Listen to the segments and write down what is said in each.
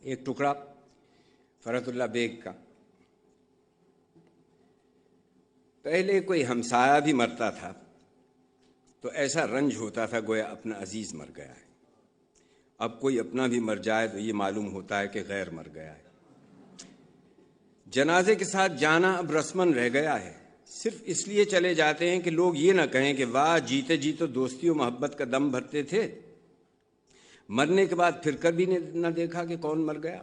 ایک ٹکڑا فرحت اللہ بیگ کا. پہلے کوئی ہمسایہ بھی مرتا تھا تو ایسا رنج ہوتا تھا گویا اپنا عزیز مر گیا ہے. اب کوئی اپنا بھی مر جائے تو یہ معلوم ہوتا ہے کہ غیر مر گیا ہے. جنازے کے ساتھ جانا اب رسمن رہ گیا ہے. صرف اس لیے چلے جاتے ہیں کہ لوگ یہ نہ کہیں کہ واہ جیتے جی تو دوستی و محبت کا دم بھرتے تھے، مرنے کے بعد پھر کبھی نہ دیکھا کہ کون مر گیا.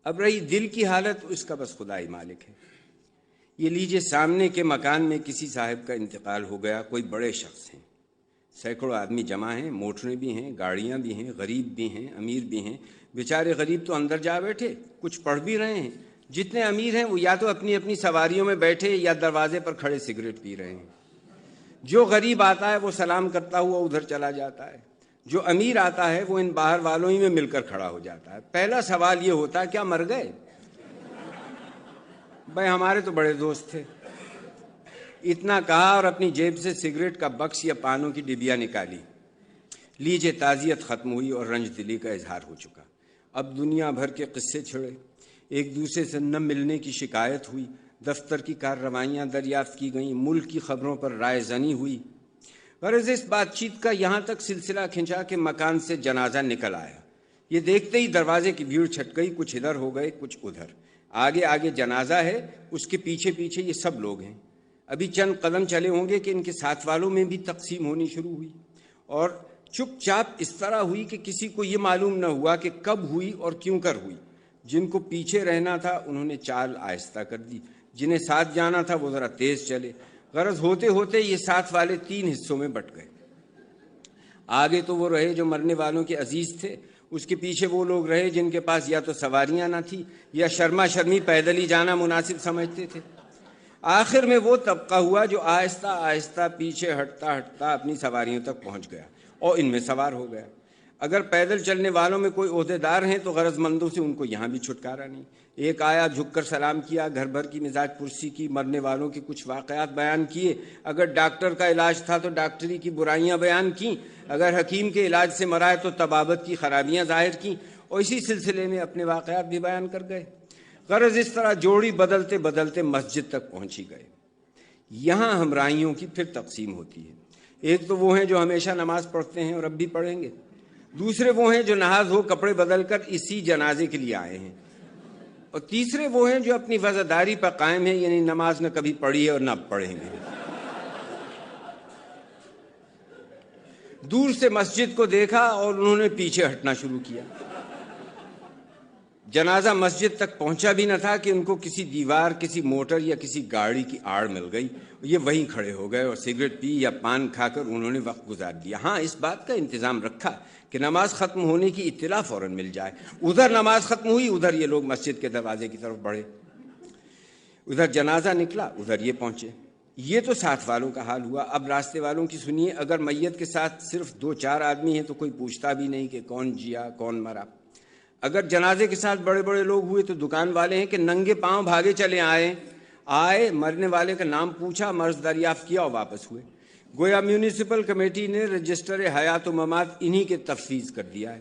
اب رہی دل کی حالت، اس کا بس خدا ہی مالک ہے. یہ لیجئے سامنے کے مکان میں کسی صاحب کا انتقال ہو گیا. کوئی بڑے شخص ہیں، سینکڑوں آدمی جمع ہیں، موٹریں بھی ہیں، گاڑیاں بھی ہیں، غریب بھی ہیں، امیر بھی ہیں. بیچارے غریب تو اندر جا بیٹھے، کچھ پڑھ بھی رہے ہیں. جتنے امیر ہیں وہ یا تو اپنی اپنی سواریوں میں بیٹھے یا دروازے پر کھڑے سگریٹ پی رہے ہیں. جو غریب آتا ہے وہ سلام کرتا ہوا ادھر چلا جاتا ہے، جو امیر آتا ہے وہ ان باہر والوں ہی میں مل کر کھڑا ہو جاتا ہے. پہلا سوال یہ ہوتا ہے کیا مر گئے؟ بھائی ہمارے تو بڑے دوست تھے. اتنا کہا اور اپنی جیب سے سگریٹ کا بکس یا پانوں کی ڈبیا نکالی. لیجے تعزیت ختم ہوئی اور رنج دلی کا اظہار ہو چکا. اب دنیا بھر کے قصے چھڑے، ایک دوسرے سے نہ ملنے کی شکایت ہوئی، دفتر کی کارروائیاں دریافت کی گئیں، ملک کی خبروں پر رائے زنی ہوئی. غرض اس بات چیت کا یہاں تک سلسلہ کھنچا کہ مکان سے جنازہ نکل آیا. یہ دیکھتے ہی دروازے کی بھیڑ چھٹ گئی. کچھ ادھر ہو گئے، کچھ ادھر. آگے آگے جنازہ ہے، اس کے پیچھے پیچھے یہ سب لوگ ہیں. ابھی چند قدم چلے ہوں گے کہ ان کے ساتھ والوں میں بھی تقسیم ہونی شروع ہوئی، اور چپ چاپ اس طرح ہوئی کہ کسی کو یہ معلوم نہ ہوا کہ کب ہوئی اور کیوں کر ہوئی. جن کو پیچھے رہنا تھا انہوں نے چال آہستہ کر دی، جنہیں ساتھ جانا تھا وہ ذرا تیز چلے. غرض ہوتے ہوتے یہ ساتھ والے 3 حصوں میں بٹ گئے. آگے تو وہ رہے جو مرنے والوں کے عزیز تھے، اس کے پیچھے وہ لوگ رہے جن کے پاس یا تو سواریاں نہ تھی یا شرما شرمی پیدل ہی جانا مناسب سمجھتے تھے. آخر میں وہ طبقہ ہوا جو آہستہ آہستہ پیچھے ہٹتا ہٹتا اپنی سواریوں تک پہنچ گیا اور ان میں سوار ہو گیا. اگر پیدل چلنے والوں میں کوئی عہدیدار ہیں تو غرض مندوں سے ان کو یہاں بھی چھٹکارا نہیں. ایک آیا، جھک کر سلام کیا، گھر بھر کی مزاج پرسی کی، مرنے والوں کے کچھ واقعات بیان کیے. اگر ڈاکٹر کا علاج تھا تو ڈاکٹری کی برائیاں بیان کیں، اگر حکیم کے علاج سے مرائے تو طبابت کی خرابیاں ظاہر کیں، اور اسی سلسلے میں اپنے واقعات بھی بیان کر گئے. غرض اس طرح جوڑی بدلتے بدلتے مسجد تک پہنچی گئے. یہاں ہمراہیوں کی پھر تقسیم ہوتی ہے. ایک تو وہ ہیں جو ہمیشہ نماز پڑھتے ہیں اور اب بھی پڑھیں گے. دوسرے وہ ہیں جو نہا دھو کپڑے بدل کر اسی جنازے کے لیے آئے ہیں. اور تیسرے وہ ہیں جو اپنی وفاداری پر قائم ہیں، یعنی نماز نہ کبھی پڑھی ہے اور نہ پڑھیں گے. دور سے مسجد کو دیکھا اور انہوں نے پیچھے ہٹنا شروع کیا. جنازہ مسجد تک پہنچا بھی نہ تھا کہ ان کو کسی دیوار، کسی موٹر یا کسی گاڑی کی آڑ مل گئی. یہ وہیں کھڑے ہو گئے اور سگریٹ پی یا پان کھا کر انہوں نے وقت گزار دیا. ہاں، اس بات کا انتظام رکھا کہ نماز ختم ہونے کی اطلاع فوراً مل جائے. ادھر نماز ختم ہوئی، ادھر یہ لوگ مسجد کے دروازے کی طرف بڑھے. ادھر جنازہ نکلا، ادھر یہ پہنچے. یہ تو ساتھ والوں کا حال ہوا. اب راستے والوں کی سنیے. اگر میت کے ساتھ صرف 2-4 آدمی ہیں تو کوئی پوچھتا بھی نہیں کہ کون جیا کون مرا. اگر جنازے کے ساتھ بڑے بڑے لوگ ہوئے تو دکان والے ہیں کہ ننگے پاؤں بھاگے چلے آئے، مرنے والے کا نام پوچھا، مرض دریافت کیا اور واپس ہوئے. گویا میونسپل کمیٹی نے رجسٹر حیات و ممات انہی کے تفویض کر دیا ہے.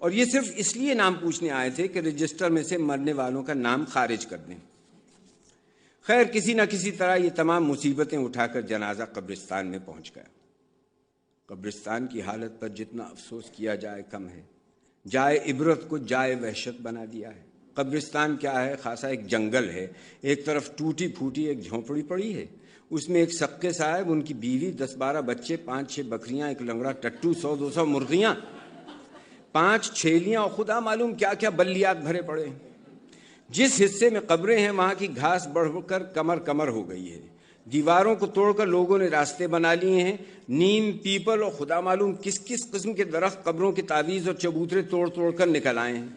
اور یہ صرف اس لیے نام پوچھنے آئے تھے کہ رجسٹر میں سے مرنے والوں کا نام خارج کر دیں. خیر، کسی نہ کسی طرح یہ تمام مصیبتیں اٹھا کر جنازہ قبرستان میں پہنچ گیا. قبرستان کی حالت پر جتنا افسوس کیا جائے کم ہے. جائے عبرت کو جائے وحشت بنا دیا ہے. قبرستان کیا ہے؟ خاصا ایک جنگل ہے. ایک طرف ٹوٹی پھوٹی ایک جھونپڑی پڑی ہے، اس میں ایک سقے صاحب، ان کی بیوی، 10-12 بچے، 5-6 بکریاں، ایک لنگڑا ٹٹو، 100-200 مرغیاں، 5 چھیلیاں اور خدا معلوم کیا کیا بلیات بھرے پڑے ہیں. جس حصے میں قبریں ہیں وہاں کی گھاس بڑھ کر کمر ہو گئی ہے. دیواروں کو توڑ کر لوگوں نے راستے بنا لیے ہیں. نیم، پیپل اور خدا معلوم کس کس قسم کے درخت قبروں کے تعویذ اور چبوترے توڑ کر نکل آئے ہیں.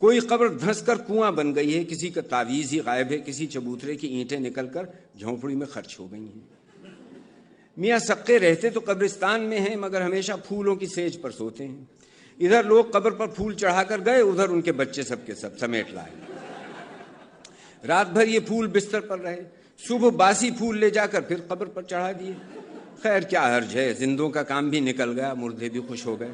کوئی قبر دھنس کر کنواں بن گئی ہے، کسی کا تعویذ ہی غائب ہے، کسی چبوترے کی اینٹیں نکل کر جھونپڑی میں خرچ ہو گئی ہیں. میاں سقے رہتے تو قبرستان میں ہیں مگر ہمیشہ پھولوں کی سیج پر سوتے ہیں. ادھر لوگ قبر پر پھول چڑھا کر گئے، ادھر ان کے بچے سب کے سب سمیٹ لائے. رات بھر یہ پھول بستر پر رہے، صبح باسی پھول لے جا کر پھر قبر پر چڑھا دیے. خیر کیا حرج ہے، زندوں کا کام بھی نکل گیا، مردے بھی خوش ہو گئے.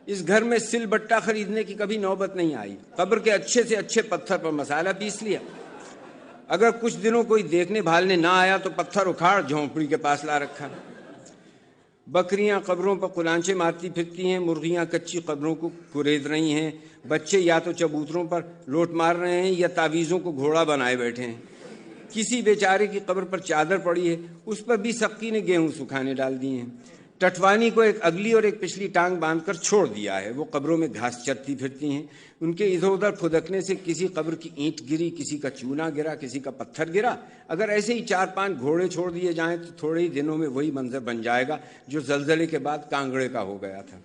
اس گھر میں سل بٹا خریدنے کی کبھی نوبت نہیں آئی، قبر کے اچھے سے اچھے پتھر پر مسالہ پیس لیا۔ اگر کچھ دنوں کوئی دیکھنے بھالنے نہ آیا تو پتھر اکھاڑ جھونپڑی کے پاس لا رکھا۔ بکریاں قبروں پر قلانچے مارتی پھرتی ہیں، مرغیاں کچی قبروں کو کرید رہی ہیں، بچے یا تو چبوتروں پر لوٹ مار رہے ہیں یا تعویذوں کو گھوڑا بنائے بیٹھے ہیں۔ کسی بیچارے کی قبر پر چادر پڑی ہے، اس پر بھی سقی نے گیہوں سکھانے ڈال دیے ہیں۔ ٹٹوانی کو ایک اگلی اور ایک پچھلی ٹانگ باندھ کر چھوڑ دیا ہے، وہ قبروں میں گھاس چرتی پھرتی ہیں۔ ان کے ادھر ادھر پھدکنے سے کسی قبر کی اینٹ گری، کسی کا چونا گرا، کسی کا پتھر گرا۔ اگر ایسے ہی 4-5 گھوڑے چھوڑ دیے جائیں تو تھوڑے ہی دنوں میں وہی منظر بن جائے گا جو زلزلے کے بعد کانگڑے کا ہو گیا تھا۔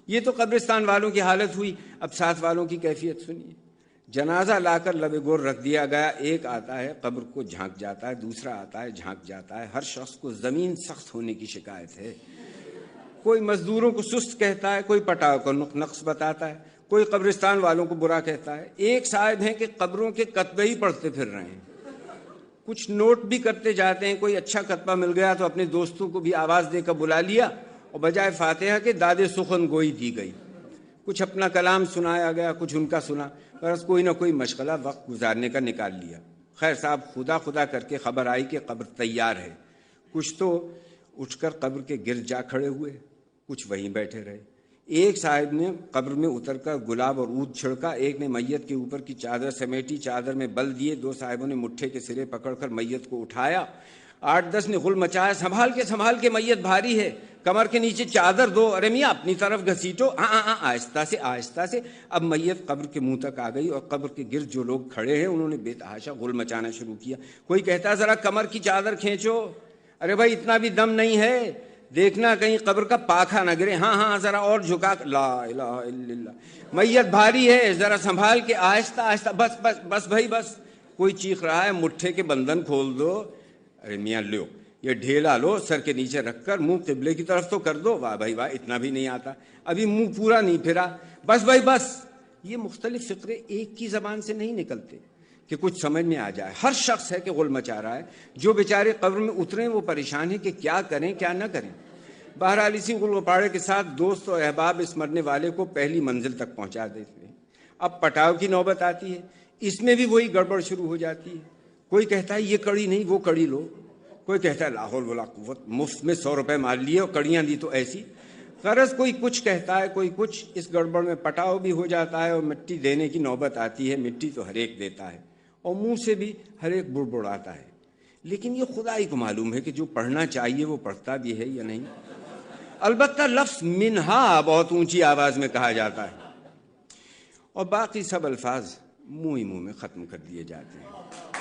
یہ تو قبرستان والوں کی حالت ہوئی، اب ساتھ والوں کی کیفیت سنیے۔ جنازہ لا کر لبِ گور رکھ دیا گیا، ایک آتا ہے قبر کو جھانک جاتا ہے، دوسرا آتا ہے جھانک جاتا ہے۔ ہر شخص کو زمین سخت ہونے کی شکایت ہے۔ کوئی مزدوروں کو سست کہتا ہے، کوئی پٹاؤ کو نقص بتاتا ہے، کوئی قبرستان والوں کو برا کہتا ہے۔ ایک صاحب ہیں کہ قبروں کے کتبے ہی پڑھتے پھر رہے ہیں، کچھ نوٹ بھی کرتے جاتے ہیں۔ کوئی اچھا کتبہ مل گیا تو اپنے دوستوں کو بھی آواز دے کر بلا لیا اور بجائے فاتحہ کے داد سخن گوئی دی گئی۔ کچھ اپنا کلام سنایا گیا، کچھ ان کا سنا، بس کوئی نہ کوئی مشغلہ وقت گزارنے کا نکال لیا۔ خیر صاحب خدا خدا کر کے خبر آئی کہ قبر تیار ہے۔ کچھ تو اٹھ کر قبر کے گرد جا کھڑے ہوئے، کچھ وہیں بیٹھے رہے۔ ایک صاحب نے قبر میں اتر کر گلاب اور عود چھڑکا، ایک نے میت کے اوپر کی چادر سمیٹی، چادر میں بل دیے، 2 صاحبوں نے مٹھے کے سرے پکڑ کر میت کو اٹھایا، 8-10 نے غل مچایا، سنبھال کے میت بھاری ہے، کمر کے نیچے چادر دو، ارے میاں اپنی طرف گھسیٹو، آہستہ سے۔ اب میت قبر کے منہ تک آ گئی اور قبر کے گرد جو لوگ کھڑے ہیں انہوں نے بے تحاشا غل مچانا شروع کیا۔ کوئی کہتا ہے ذرا کمر کی چادر کھینچو، ارے بھائی اتنا بھی دم نہیں ہے، دیکھنا کہیں قبر کا پاکھا نہ گرے، ہاں ذرا اور جھکا، لا الہ الا اللہ، میت بھاری ہے، ذرا سنبھال کے، آہستہ، بس بھائی بس۔ کوئی چیخ رہا ہے مٹھے کے بندھن کھول دو، ارے میاں لو یہ ڈھیلا لو، سر کے نیچے رکھ کر منہ قبلے کی طرف تو کر دو، واہ بھائی واہ اتنا بھی نہیں آتا، ابھی منہ پورا نہیں پھرا، بس بھائی بس۔ یہ مختلف فقرے ایک کی زبان سے نہیں نکلتے کہ کچھ سمجھ میں آ جائے۔ ہر شخص ہے کہ غل مچا رہا ہے، جو بیچارے قبر میں اترے وہ پریشان ہیں کہ کیا کریں کیا نہ کریں۔ بہرحال اسی غل غپاڑے کے ساتھ دوست اور احباب اس مرنے والے کو پہلی منزل تک پہنچا دیتے ہیں۔ اب پٹاؤ کی نوبت آتی ہے، اس میں بھی وہی گڑبڑ شروع ہو جاتی ہے۔ کوئی کہتا ہے یہ کڑی نہیں وہ کڑی لو، کوئی کہتا ہے لا حول ولا قوت، مفت میں 100 روپے مار لیے اور کڑیاں دی تو ایسی۔ غرض کوئی کچھ کہتا ہے کوئی کچھ، اس گڑبڑ میں پٹاؤ بھی ہو جاتا ہے اور مٹی دینے کی نوبت آتی ہے۔ مٹی تو ہر ایک دیتا ہے اور منہ سے بھی ہر ایک بڑبڑاتا ہے، لیکن یہ خدا ہی کو معلوم ہے کہ جو پڑھنا چاہیے وہ پڑھتا بھی ہے یا نہیں۔ البتہ لفظ منہا بہت اونچی آواز میں کہا جاتا ہے اور باقی سب الفاظ منہ ہی منہ میں ختم کر دیے جاتے ہیں۔